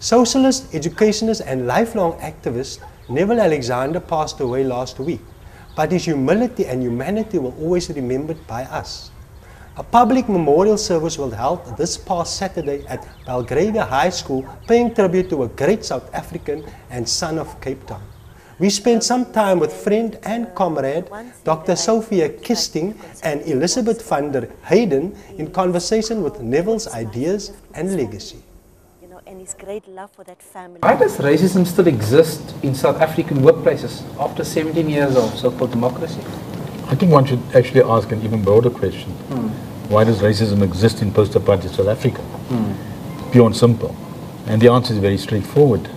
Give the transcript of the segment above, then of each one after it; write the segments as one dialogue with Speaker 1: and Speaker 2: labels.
Speaker 1: Socialist, educationist and lifelong activist Neville Alexander passed away last week, but his humility and humanity will always be remembered by us. A public memorial service was held this past Saturday at Belgravia High School, paying tribute to a great South African and son of Cape Town. We spent some time with friend and comrade Dr. Sophia Kisting and Elizabeth van der Hayden in conversation with Neville's ideas and legacy.
Speaker 2: And his great love for that family.
Speaker 3: Why does racism still exist in South African workplaces after 17 years of so-called democracy?
Speaker 4: I think one should actually ask an even broader question. Why does racism exist in post-apartheid South Africa? Pure and simple. And the answer is very straightforward,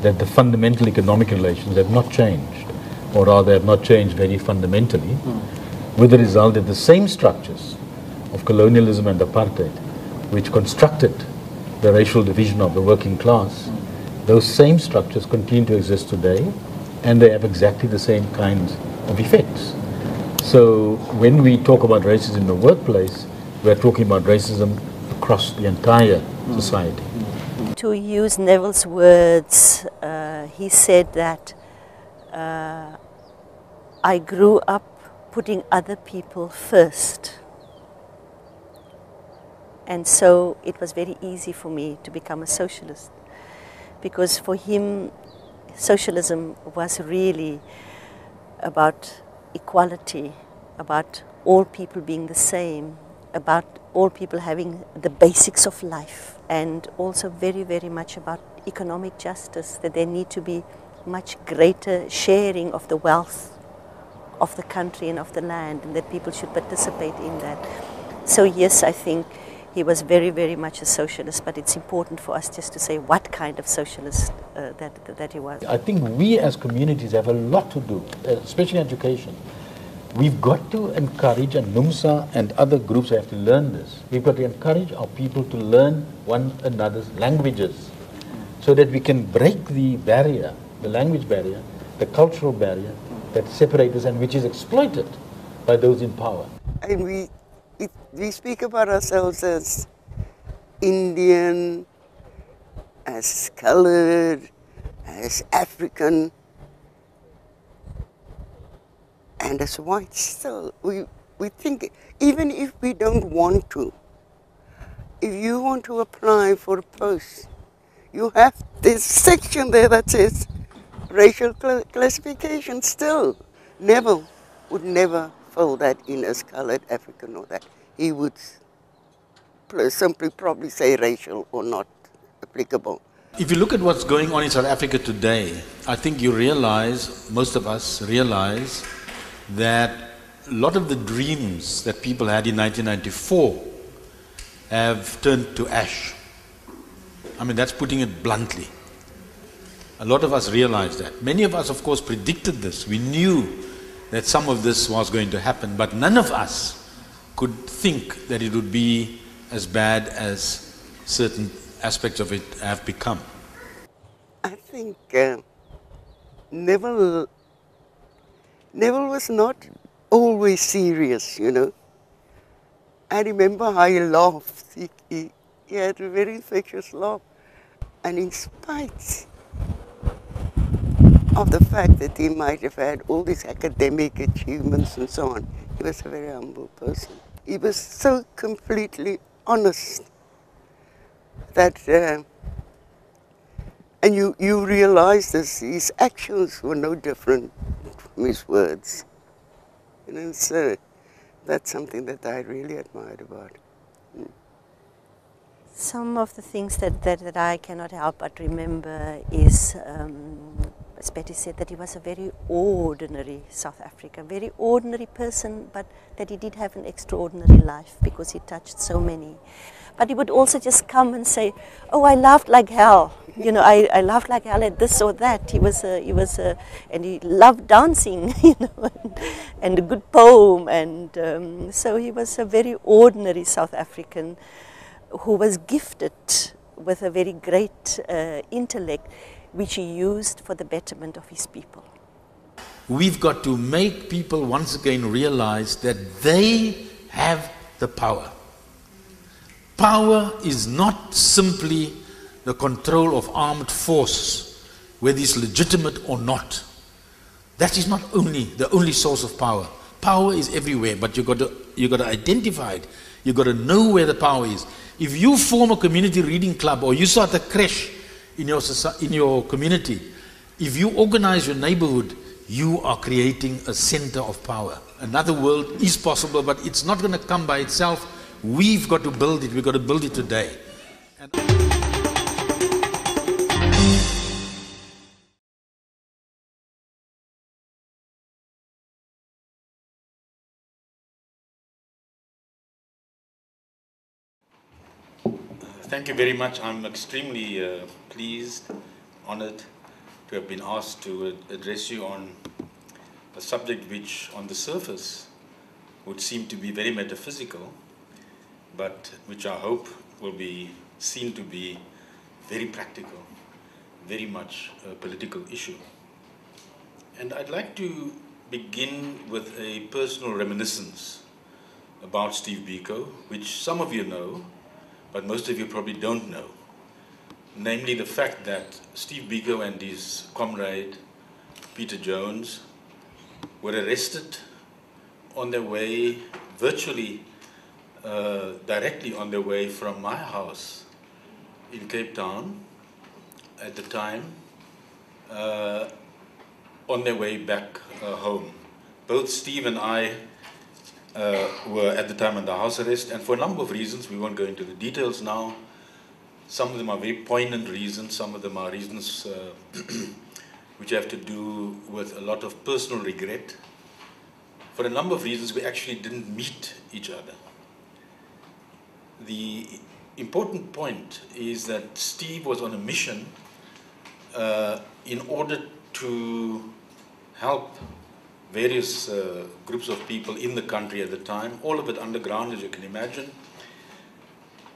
Speaker 4: that the fundamental economic relations have not changed, or rather have not changed very fundamentally, with the result that the same structures of colonialism and apartheid, which constructed the racial division of the working class, those same structures continue to exist today, and they have exactly the same kinds of effects. So when we talk about racism in the workplace, we're talking about racism across the entire society.
Speaker 2: To use Neville's words, he said that I grew up putting other people first. And so it was very easy for me to become a socialist, because for him socialism was really about equality, about all people being the same, about all people having the basics of life, and also very, very much about economic justice, that there need to be much greater sharing of the wealth of the country and of the land, and that people should participate in that. So yes, I think he was very, very much a socialist, but it's important for us just to say what kind of socialist that he was.
Speaker 4: I think we as communities have a lot to do, especially in education. We've got to encourage, and NUMSA and other groups have to learn this, we've got to encourage our people to learn one another's languages so that we can break the barrier, the language barrier, the cultural barrier that separates us and which is exploited by those in power.
Speaker 5: And we speak about ourselves as Indian, as colored, as African, and as white. Still, we think, even if we don't want to, if you want to apply for a post, you have this section there that says racial classification. Still, Neville would never fill that in as colored African or that. He would simply probably say racial or not applicable.
Speaker 6: If you look at what's going on in South Africa today, I think you realize, most of us realize, that a lot of the dreams that people had in 1994 have turned to ash. I mean, that's putting it bluntly. A lot of us realize that. Many of us, of course, predicted this. We knew that some of this was going to happen, but none of us could think that it would be as bad as certain aspects of it have become.
Speaker 5: I think Neville was not always serious, you know. I remember how he laughed. He had a very infectious laugh. And in spite of the fact that he might have had all these academic achievements and so on, he was a very humble person. He was so completely honest that, and you realize this, his actions were no different from his words. You know, so that's something that I really admired about him.
Speaker 2: Some of the things that I cannot help but remember is, as Betty said, that he was a very ordinary South African, very ordinary person, but that he did have an extraordinary life because he touched so many. But he would also just come and say, "Oh, I laughed like hell. You know, I laughed like hell at this or that." And he loved dancing, you know, and a good poem, and so he was a very ordinary South African who was gifted with a very great intellect, which he used for the betterment of his people.
Speaker 6: We've got to make people once again realize that they have the power. Power is not simply the control of armed force, whether it's legitimate or not. That is not only the only source of power. Power is everywhere, but you got to identify it. You got to know where the power is. If you form a community reading club or you start a creche in your community, if you organize your neighborhood, you are creating a center of power. Another world is possible, but it's not going to come by itself. We've got to build it. We've got to build it today. Thank you very much. I'm extremely pleased, honored to have been asked to address you on a subject which on the surface would seem to be very metaphysical, but which I hope will be seen to be very practical, very much a political issue. And I'd like to begin with a personal reminiscence about Steve Biko, which some of you know, but most of you probably don't know. Namely the fact that Steve Biko and his comrade Peter Jones were arrested on their way, virtually directly on their way from my house in Cape Town at the time, on their way back home. Both Steve and I were at the time under house arrest, and for a number of reasons, we won't go into the details now. Some of them are very poignant reasons, some of them are reasons which have to do with a lot of personal regret. For a number of reasons, we actually didn't meet each other. The important point is that Steve was on a mission in order to help various groups of people in the country at the time, all of it underground, as you can imagine,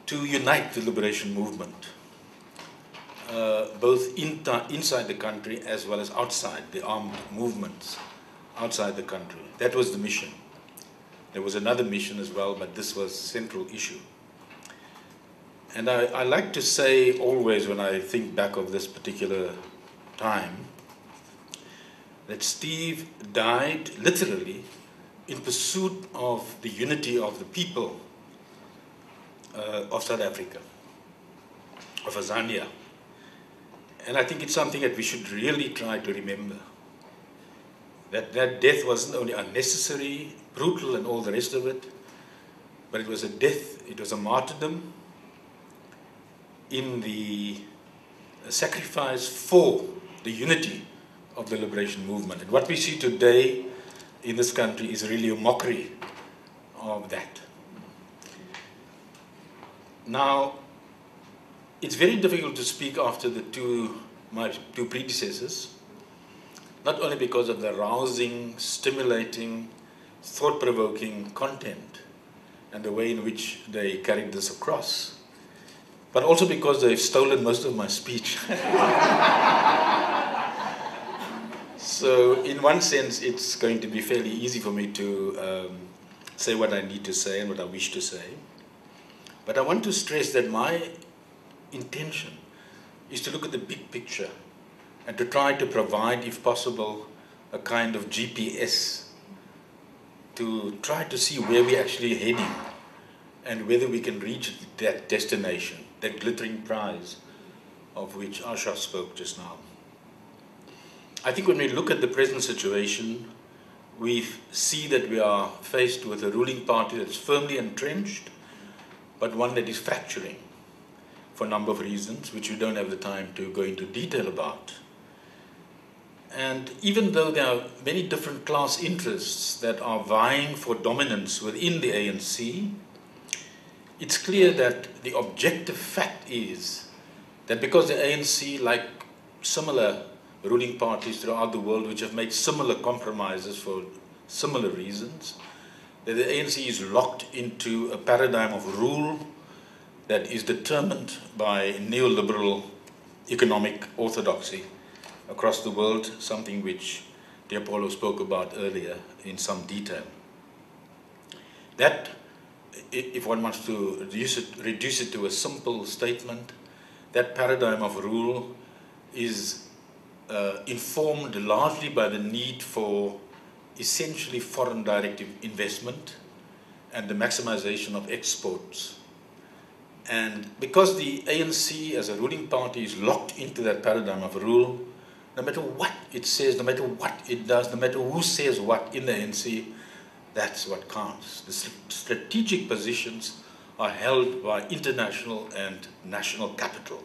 Speaker 6: to unite the liberation movement, both inside the country as well as outside, the armed movements outside the country. That was the mission. There was another mission as well, but this was the central issue. And I like to say always when I think back of this particular time, that Steve died literally in pursuit of the unity of the people of South Africa, of Azania. And I think it's something that we should really try to remember. That death wasn't only unnecessary, brutal and all the rest of it, but it was a death, it was a martyrdom in the sacrifice for the unity of the liberation movement. And what we see today in this country is really a mockery of that. Now, it's very difficult to speak after my two predecessors, not only because of the rousing, stimulating, thought-provoking content and the way in which they carried this across, but also because they've stolen most of my speech. So in one sense, it's going to be fairly easy for me to say what I need to say and what I wish to say. But I want to stress that my intention is to look at the big picture and to try to provide, if possible, a kind of GPS to try to see where we're actually heading and whether we can reach that destination, that glittering prize of which Asha spoke just now. I think when we look at the present situation, we see that we are faced with a ruling party that's firmly entrenched, but one that is fracturing for a number of reasons, which we don't have the time to go into detail about. And even though there are many different class interests that are vying for dominance within the ANC, it's clear that the objective fact is that because the ANC, like similar ruling parties throughout the world which have made similar compromises for similar reasons, that the ANC is locked into a paradigm of rule that is determined by neoliberal economic orthodoxy across the world, something which Paulo spoke about earlier in some detail. That, if one wants to reduce it to a simple statement, that paradigm of rule is informed largely by the need for essentially foreign direct investment and the maximization of exports. And because the ANC as a ruling party is locked into that paradigm of rule, no matter what it says, no matter what it does, no matter who says what in the ANC, that's what counts. The strategic positions are held by international and national capital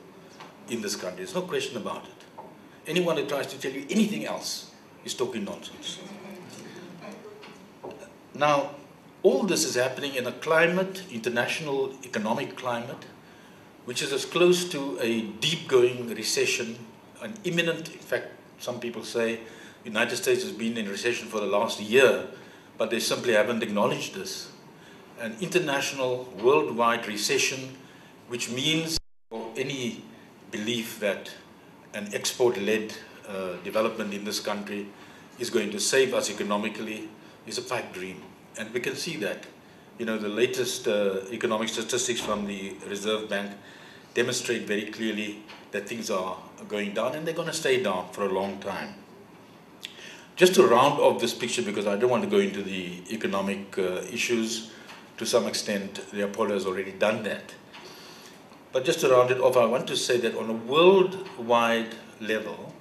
Speaker 6: in this country. There's no question about it. Anyone who tries to tell you anything else is talking nonsense. Now, all this is happening in a climate, international economic climate, which is as close to a deep-going recession, an imminent, in fact, some people say the United States has been in recession for the last year, but they simply haven't acknowledged this. An international, worldwide recession, which means for any belief that an export-led development in this country is going to save us economically is a pipe dream. And we can see that. You know, the latest economic statistics from the Reserve Bank demonstrate very clearly that things are going down, and they're going to stay down for a long time. Just to round off this picture, because I don't want to go into the economic issues, to some extent, Leopoldo has already done that. But just to round it off, I want to say that on a worldwide level,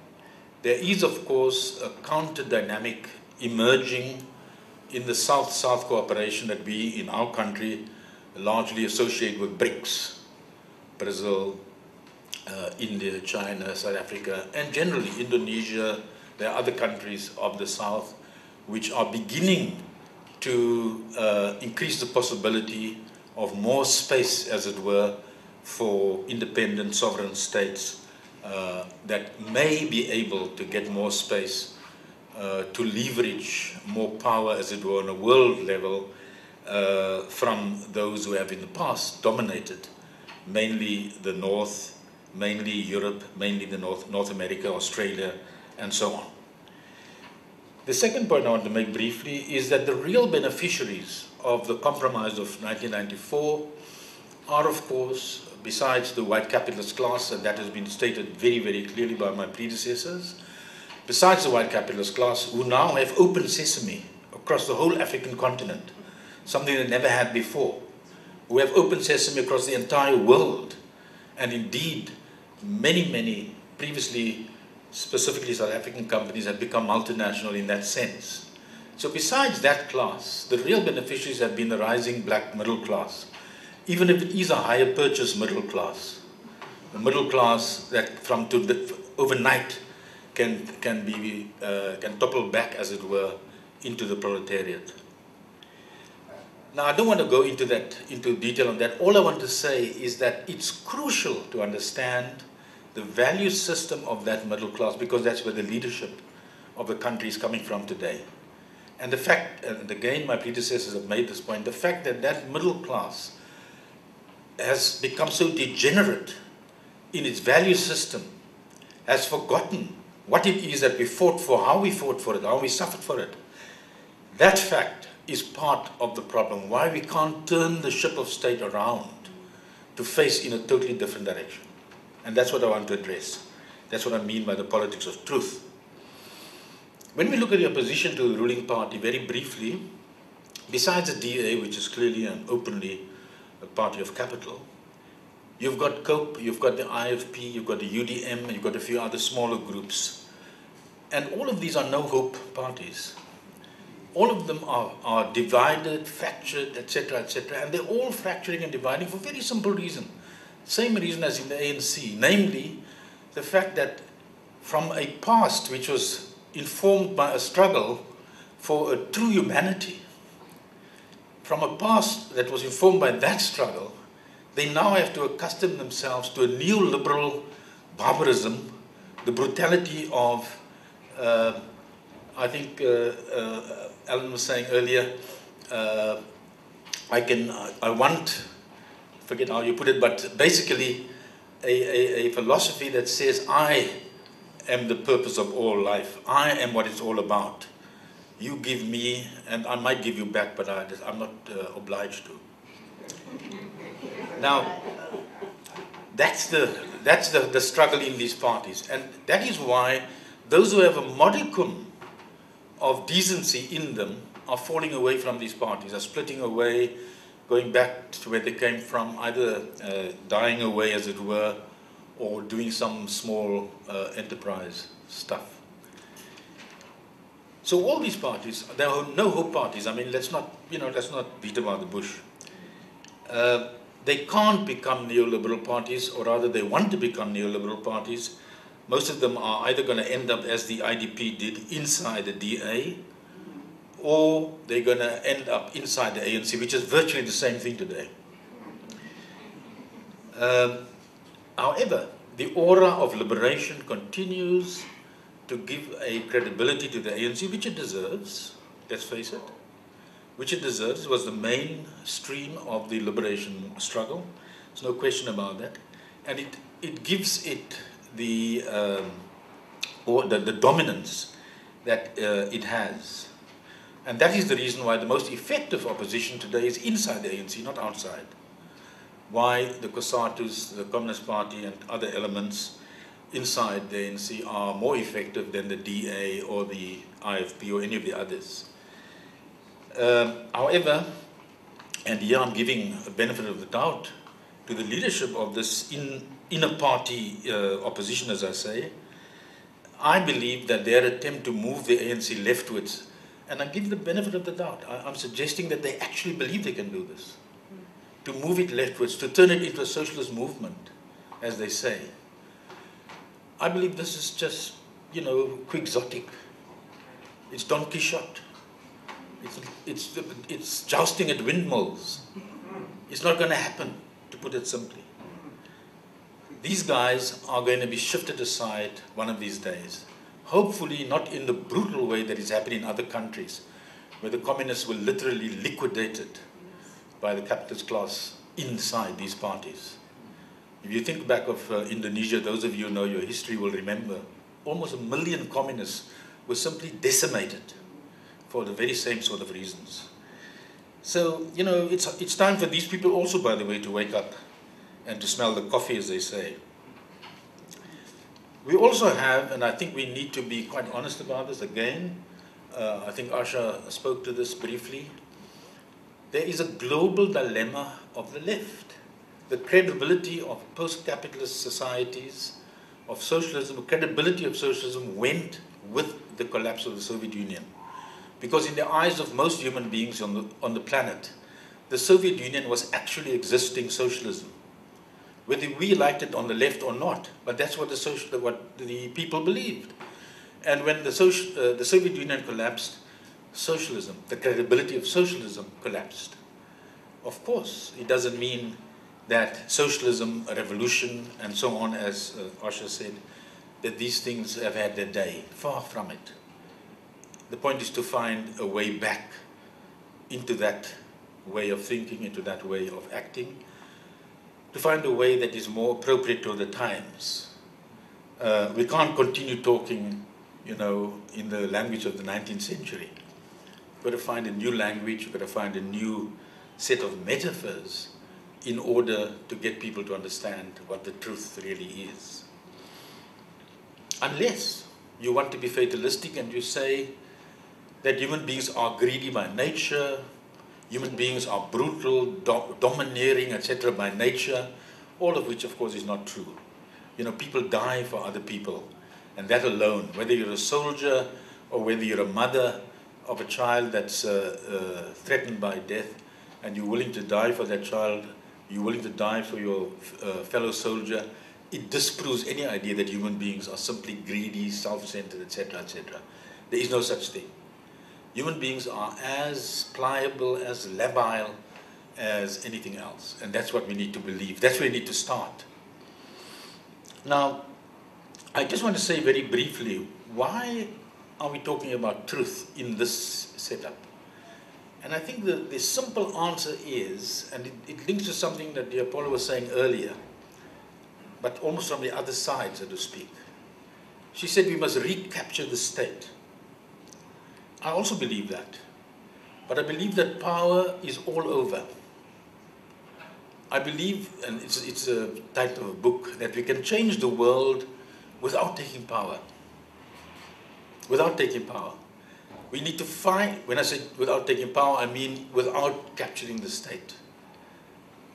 Speaker 6: there is, of course, a counter dynamic emerging in the South-South cooperation that we, in our country, largely associate with BRICS, Brazil, India, China, South Africa, and generally Indonesia. There are other countries of the South which are beginning to increase the possibility of more space, as it were, for independent sovereign states that may be able to get more space to leverage more power, as it were, on a world level from those who have in the past dominated, mainly the North, mainly Europe, mainly the North America, Australia, and so on. The second point I want to make briefly is that the real beneficiaries of the compromise of 1994 are, of course, besides the white capitalist class, and that has been stated very, very clearly by my predecessors, besides the white capitalist class, who now have open sesame across the whole African continent, something they never had before, who have open sesame across the entire world, and indeed, many, many previously, specifically South African companies have become multinational in that sense. So besides that class, the real beneficiaries have been the rising black middle class, even if it is a higher purchase middle class, a middle class that from overnight can topple back, as it were, into the proletariat. Now, I don't want to go into detail on that. All I want to say is that it's crucial to understand the value system of that middle class, because that's where the leadership of the country is coming from today. And the fact, and again my predecessors have made this point, the fact that that middle class has become so degenerate in its value system, has forgotten what it is that we fought for, how we fought for it, how we suffered for it. That fact is part of the problem, why we can't turn the ship of state around to face in a totally different direction. And that's what I want to address. That's what I mean by the politics of truth. When we look at the opposition to the ruling party, very briefly, besides the DA, which is clearly and openly a party of capital, you've got COPE, you've got the IFP, you've got the UDM, you've got a few other smaller groups. And all of these are no-hope parties. All of them are divided, fractured, etc., etc., and they're all fracturing and dividing for a very simple reason. Same reason as in the ANC, namely the fact that from a past which was informed by a struggle for a true humanity, from a past that was informed by that struggle, they now have to accustom themselves to a neoliberal barbarism, the brutality of, I think Alan was saying earlier, I want, forget how you put it, but basically a philosophy that says, I am the purpose of all life. I am what it's all about. You give me, and I might give you back, but I'm not obliged to. Now, That's the struggle in these parties. And that is why those who have a modicum of decency in them are falling away from these parties, are splitting away, going back to where they came from, either dying away, as it were, or doing some small enterprise stuff. So all these parties, there are no hope parties. I mean, let's not beat about the bush. They can't become neoliberal parties, or rather they want to become neoliberal parties. Most of them are either going to end up as the IDP did inside the DA, or they're going to end up inside the ANC, which is virtually the same thing today. However, the aura of liberation continues to give a credibility to the ANC, which it deserves, let's face it, which it deserves. It was the mainstream of the liberation struggle. There's no question about that. And it gives it the dominance that it has. And that is the reason why the most effective opposition today is inside the ANC, not outside. Why the COSATUs, the Communist Party and other elements inside the ANC are more effective than the DA or the IFP or any of the others. However, and here I'm giving a benefit of the doubt to the leadership of this inner party opposition, as I say, I believe that their attempt to move the ANC leftwards, and I give the benefit of the doubt, I'm suggesting that they actually believe they can do this, to move it leftwards, to turn it into a socialist movement, as they say. I believe this is just, quixotic. It's Don Quixote. It's jousting at windmills. It's not going to happen, to put it simply. These guys are going to be shifted aside one of these days. Hopefully not in the brutal way that is happening in other countries, where the communists were literally liquidated by the capitalist class inside these parties. If you think back of Indonesia, those of you who know your history will remember, almost 1 million communists were simply decimated for the very same sort of reasons. So, it's time for these people also, by the way, to wake up and to smell the coffee, as they say. We also have, and I think we need to be quite honest about this again, I think Asha spoke to this briefly, there is a global dilemma of the left. The credibility of post-capitalist societies, of socialism, the credibility of socialism went with the collapse of the Soviet Union. Because in the eyes of most human beings on the planet, the Soviet Union was actually existing socialism. Whether we liked it on the left or not, but that's what the people believed. And when the Soviet Union collapsed, socialism, the credibility of socialism collapsed. Of course, it doesn't mean that socialism, revolution, and so on, as Asha said, that these things have had their day. Far from it. The point is to find a way back into that way of thinking, into that way of acting, to find a way that is more appropriate to the times. We can't continue talking, in the language of the 19th century. We've got to find a new language, we've got to find a new set of metaphors in order to get people to understand what the truth really is. Unless you want to be fatalistic and you say that human beings are greedy by nature, human beings are brutal, domineering, etc. by nature, all of which, of course, is not true. People die for other people, and that alone, whether you're a soldier or whether you're a mother of a child that's threatened by death, and you're willing to die for that child, you're willing to die for your fellow soldier, it disproves any idea that human beings are simply greedy, self-centered, etc., etc. There is no such thing. Human beings are as pliable, as labile as anything else. And that's what we need to believe. That's where we need to start. Now, I just want to say very briefly, why are we talking about truth in this setup? And I think the simple answer is, and it links to something that dear Paula was saying earlier, but almost from the other side, so to speak. She said we must recapture the state. I also believe that. But I believe that power is all over. I believe, and it's a title of a book, that we can change the world without taking power. Without taking power. We need to find, when I say without taking power, I mean without capturing the state.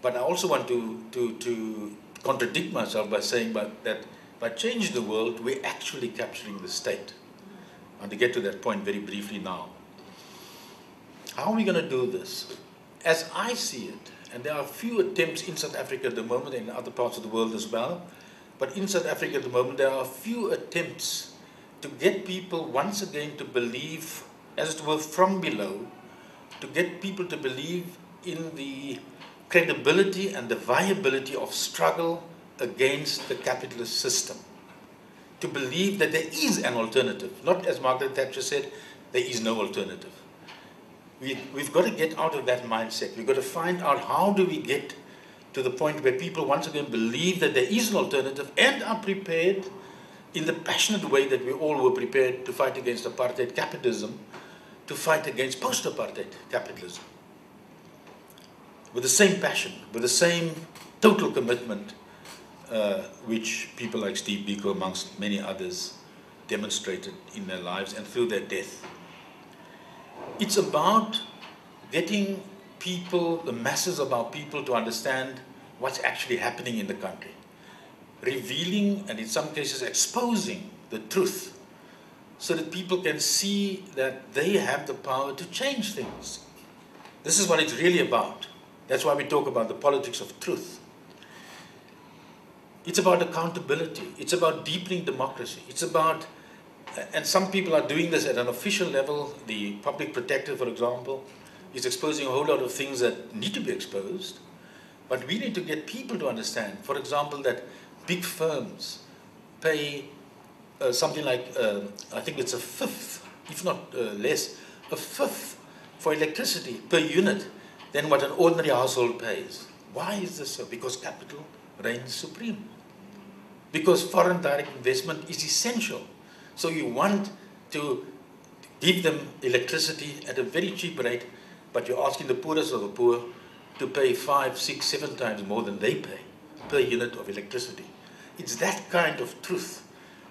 Speaker 6: But I also want to contradict myself by saying that by changing the world, we're actually capturing the state. I want to get to that point very briefly now. How are we going to do this? As I see it, and there are a few attempts in South Africa at the moment and in other parts of the world as well, but in South Africa at the moment there are a few attempts to get people once again to believe, as it were from below, to get people to believe in the credibility and the viability of struggle against the capitalist system. To believe that there is an alternative, not as Margaret Thatcher said, there is no alternative. We've got to get out of that mindset. We've got to find out how do we get to the point where people once again believe that there is an alternative and are prepared in the passionate way that we all were prepared to fight against apartheid capitalism, to fight against post-apartheid capitalism. With the same passion, with the same total commitment which people like Steve Biko, amongst many others, demonstrated in their lives and through their death. It's about getting people, the masses of our people, to understand what's actually happening in the country. Revealing, and in some cases exposing, the truth, so that people can see that they have the power to change things. This is what it's really about. That's why we talk about the politics of truth. It's about accountability. It's about deepening democracy. It's about, and some people are doing this at an official level. The public protector, for example, is exposing a whole lot of things that need to be exposed. But we need to get people to understand, for example, that big firms pay something like, I think it's a fifth, if not less, a fifth for electricity per unit than what an ordinary household pays. Why is this so? Because capital reigns supreme. Because foreign direct investment is essential. So you want to give them electricity at a very cheap rate, but you're asking the poorest of the poor to pay 5, 6, 7 times more than they pay per unit of electricity. It's that kind of truth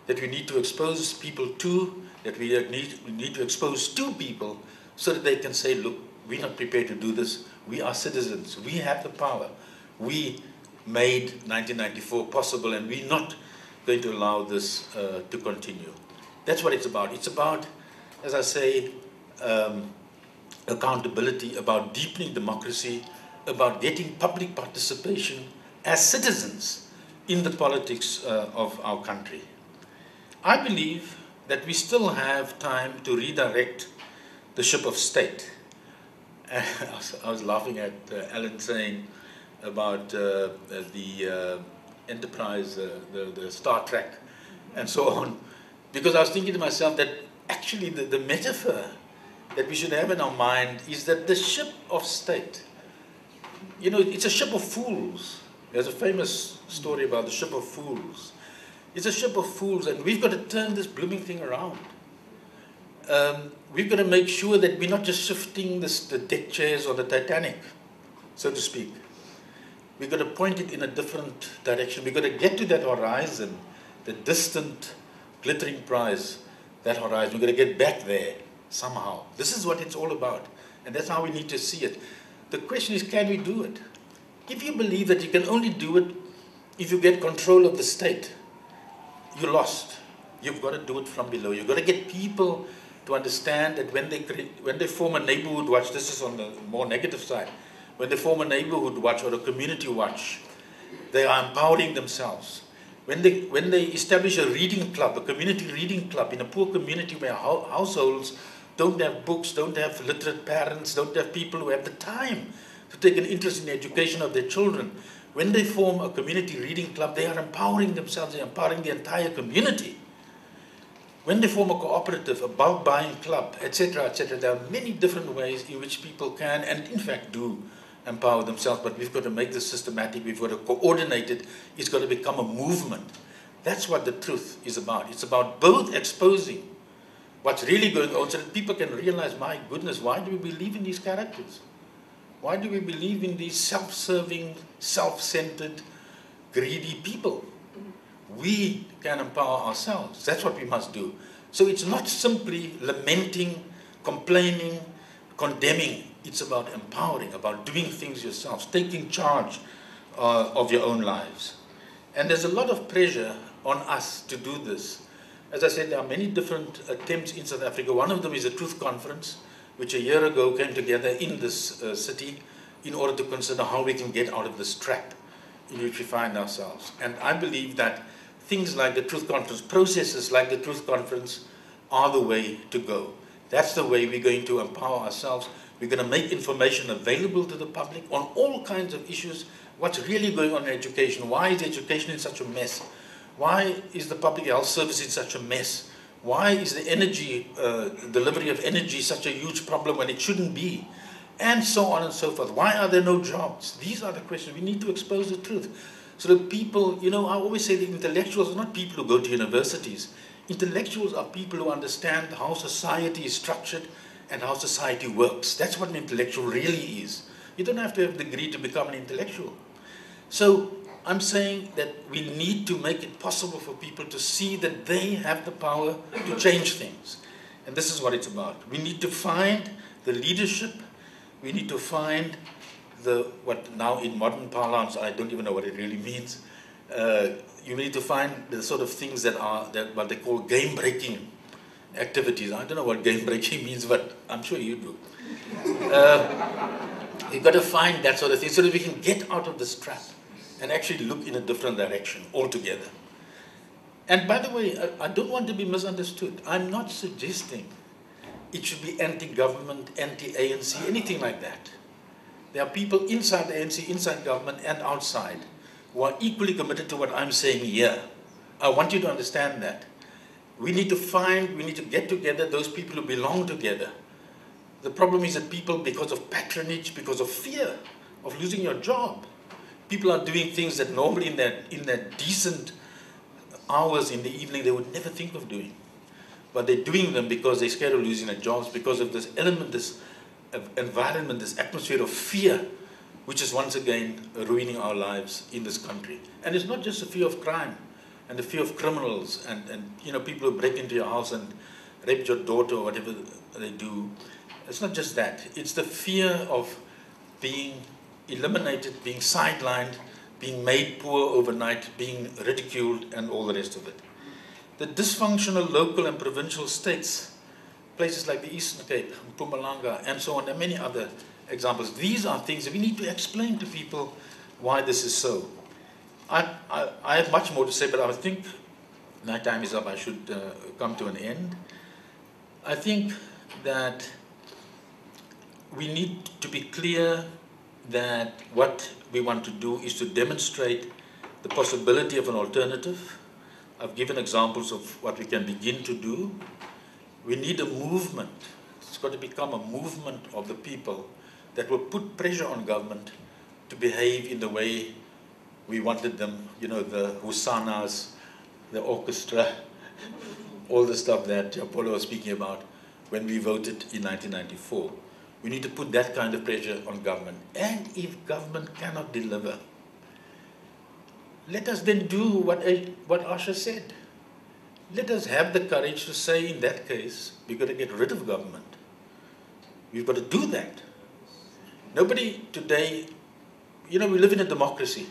Speaker 6: that we need to expose people to, that we need to expose to people so that they can say, look, we're not prepared to do this. We are citizens. We have the power. We made 1994 possible, and we're not going to allow this to continue. That's what it's about. It's about, as I say, accountability, about deepening democracy, about getting public participation as citizens in the politics of our country. I believe that we still have time to redirect the ship of state. I was laughing at Alan saying about the Enterprise, the Star Trek, and so on, because I was thinking to myself that actually the metaphor that we should have in our mind is that the ship of state, you know, it's a ship of fools. There's a famous story about the ship of fools. It's a ship of fools, and we've got to turn this blooming thing around. We've got to make sure that we're not just shifting the deck chairs or the Titanic, so to speak. We've got to point it in a different direction. We've got to get to that horizon, the distant, glittering prize, that horizon. We've got to get back there somehow. This is what it's all about, and that's how we need to see it. The question is, can we do it? If you believe that you can only do it if you get control of the state, you're lost. You've got to do it from below. You've got to get people to understand that when they form a neighborhood watch, this is on the more negative side, when they form a neighborhood watch or a community watch, they are empowering themselves. When they establish a reading club, a community reading club in a poor community where households don't have books, don't have literate parents, don't have people who have the time to take an interest in the education of their children, when they form a community reading club, they are empowering themselves, they are empowering the entire community. When they form a cooperative, a bulk buying club, etc., there are many different ways in which people can and in fact do empower themselves, but we've got to make this systematic, we've got to coordinate it, it's got to become a movement. That's what the truth is about. It's about both exposing what's really going on so that people can realize, my goodness, why do we believe in these characters? Why do we believe in these self-serving, self-centered, greedy people? We can empower ourselves. That's what we must do. So it's not simply lamenting, complaining, condemning. It's about empowering, about doing things yourselves, taking charge of your own lives. And there's a lot of pressure on us to do this. As I said, there are many different attempts in South Africa. One of them is a Truth Conference, which a year ago came together in this city in order to consider how we can get out of this trap in which we find ourselves. And I believe that things like the Truth Conference, processes like the Truth Conference, are the way to go. That's the way we're going to empower ourselves. We're going to make information available to the public on all kinds of issues. What's really going on in education? Why is education in such a mess? Why is the public health service in such a mess? Why is the energy, delivery of energy such a huge problem when it shouldn't be? And so on and so forth. Why are there no jobs? These are the questions. We need to expose the truth. So that people, you know, I always say that intellectuals are not people who go to universities. Intellectuals are people who understand how society is structured and how society works. That's what an intellectual really is. You don't have to have a degree to become an intellectual. So I'm saying that we need to make it possible for people to see that they have the power to change things. And this is what it's about. We need to find the leadership. We need to find what now in modern parlance, I don't even know what it really means. You need to find the sort of things that are what they call game-breaking activities. I don't know what game-breaking means, but I'm sure you do. You've got to find that sort of thing so that we can get out of this trap and actually look in a different direction altogether. And by the way, I don't want to be misunderstood. I'm not suggesting it should be anti-government, anti-ANC, anything like that. There are people inside the ANC, inside government, and outside who are equally committed to what I'm saying here. I want you to understand that. We need to get together those people who belong together. The problem is that people, because of patronage, because of fear of losing your job, people are doing things that normally in their decent hours in the evening they would never think of doing. But they're doing them because they're scared of losing their jobs, because of this element, this environment, this atmosphere of fear, which is once again ruining our lives in this country. And it's not just the fear of crime and the fear of criminals and you know, people who break into your house and rape your daughter or whatever they do. It's not just that. It's the fear of being eliminated, being sidelined, being made poor overnight, being ridiculed, and all the rest of it. The dysfunctional local and provincial states, places like the Eastern Cape, Mpumalanga, and so on, and many other examples. These are things that we need to explain to people why this is so. I have much more to say, but I think my time is up. I should come to an end. I think that we need to be clear that what we want to do is to demonstrate the possibility of an alternative. I've given examples of what we can begin to do. We need a movement. It's got to become a movement of the people that will put pressure on government to behave in the way we wanted them, you know, the Hosannas, the orchestra, all the stuff that Apollo was speaking about when we voted in 1994. We need to put that kind of pressure on government. And if government cannot deliver, let us then do what Asha said. Let us have the courage to say, in that case, we've got to get rid of government. We've got to do that. Nobody today, you know, we live in a democracy.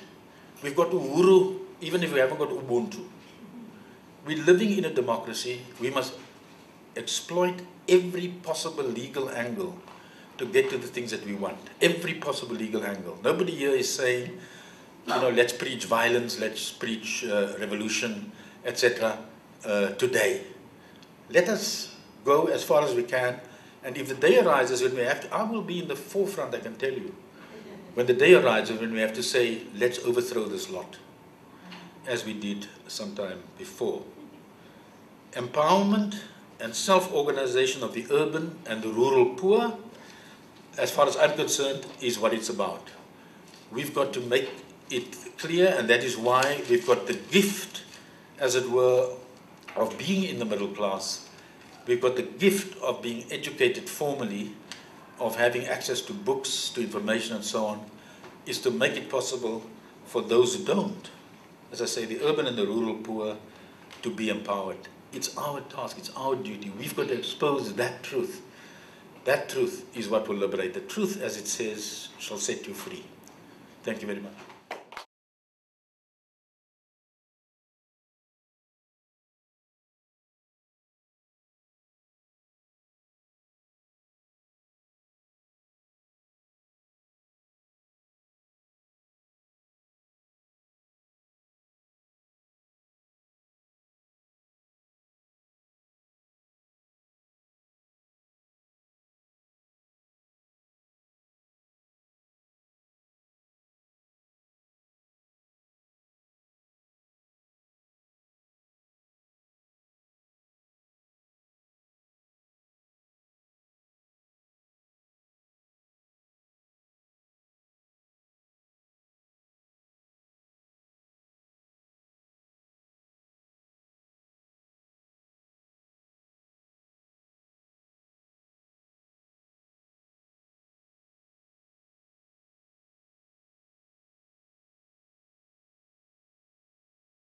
Speaker 6: We've got Uhuru, even if we haven't got Ubuntu. We're living in a democracy. We must exploit every possible legal angle to get to the things that we want. Every possible legal angle. Nobody here is saying, you know, let's preach violence, let's preach revolution, etc. Today. Let us go as far as we can, and if the day arises when we have to, I will be in the forefront, I can tell you. When the day arises when we have to say, let's overthrow this lot, as we did sometime before. Empowerment and self-organization of the urban and the rural poor, as far as I'm concerned, is what it's about. We've got to make it clear, and that is why we've got the gift, as it were, of being in the middle class. We've got the gift of being educated formally of having access to books, to information and so on, is to make it possible for those who don't, as I say, the urban and the rural poor, to be empowered. It's our task, it's our duty. We've got to expose that truth. That truth is what will liberate. The truth, as it says, shall set you free. Thank you very much.